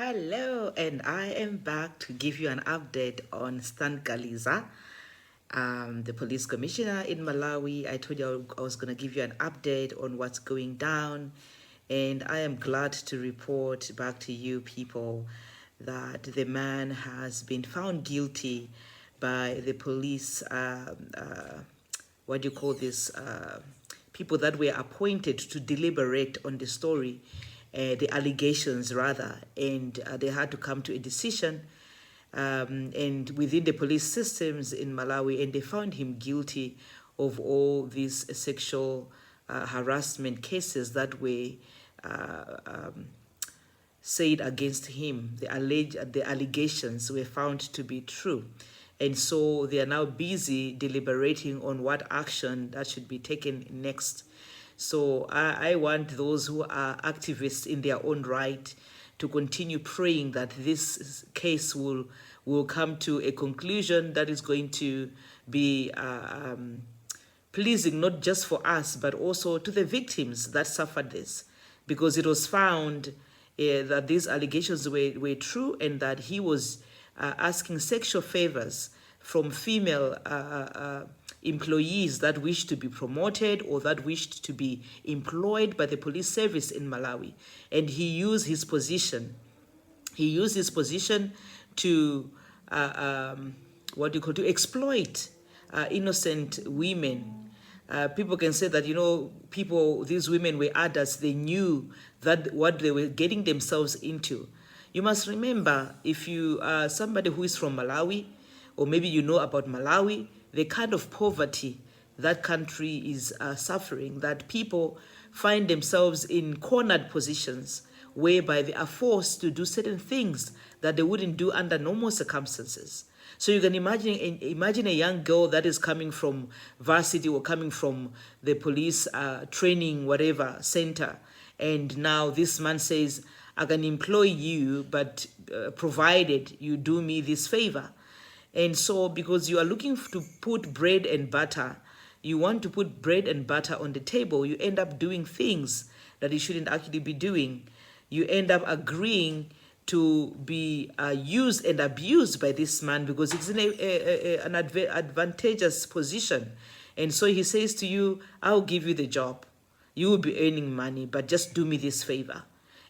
Hello, and I am back to give you an update on Stan Kaliza, the police commissioner in Malawi. I told you I was going to give you an update on what's going down, and I am glad to report back to you people that the man has been found guilty by the police, what do you call this, people that were appointed to deliberate on the story, the allegations rather, and they had to come to a decision and within the police systems in Malawi, and they found him guilty of all these sexual harassment cases that were said against him. The allegations were found to be true. And so they are now busy deliberating on what action that should be taken next. So I want those who are activists in their own right to continue praying that this case will come to a conclusion that is going to be pleasing not just for us, but also to the victims that suffered this. Because it was found that these allegations were true, and that he was asking sexual favors from female employees that wished to be promoted or that wished to be employed by the police service in Malawi. And he used his position. He used his position to to exploit innocent women. People can say that, these women were adults. They knew that what they were getting themselves into. You must remember, if you are somebody who is from Malawi, or maybe you know about Malawi, the kind of poverty that country is suffering, that people find themselves in cornered positions whereby they are forced to do certain things that they wouldn't do under normal circumstances. So you can imagine a young girl that is coming from varsity or coming from the police training, whatever, center. And now this man says, I can employ you, but provided you do me this favor. And so because you are looking to put bread and butter, you want to put bread and butter on the table, you end up doing things that you shouldn't actually be doing. You end up agreeing to be used and abused by this man because it's in an advantageous position. And so he says to you, I'll give you the job. You will be earning money, but just do me this favor.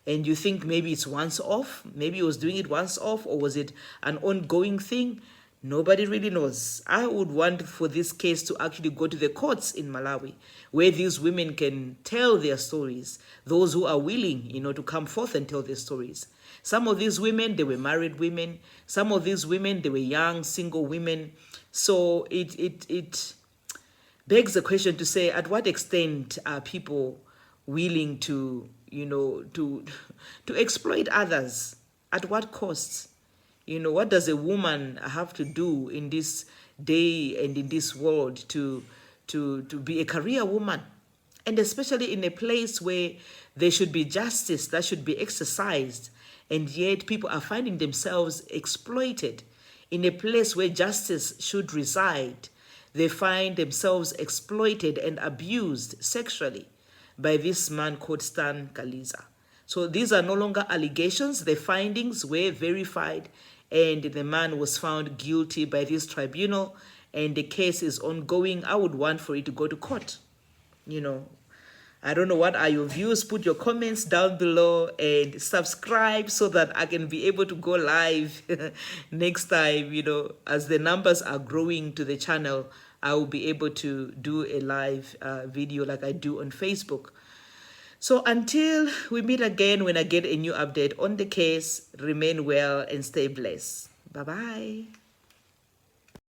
And you think maybe it's once off, maybe he was doing it once off, or was it an ongoing thing? Nobody really knows. I would want for this case to actually go to the courts in Malawi, where these women can tell their stories, those who are willing, to come forth and tell their stories. Some of these women, they were married women. Some of these women, they were young, single women. So it begs the question to say, at what extent are people willing to, to exploit others? At what cost? What does a woman have to do in this day and in this world to be a career woman? And especially in a place where there should be justice that should be exercised, and yet people are finding themselves exploited. In a place where justice should reside, they find themselves exploited and abused sexually by this man called Stan Kaliza. So these are no longer allegations. The findings were verified, and the man was found guilty by this tribunal, and the case is ongoing. I would want for it to go to court. I don't know, what are your views? Put your comments down below and subscribe so that I can be able to go live next time. As the numbers are growing to the channel, I will be able to do a live video like I do on Facebook. So until we meet again, when I get a new update on the case, remain well and stay blessed. Bye-bye.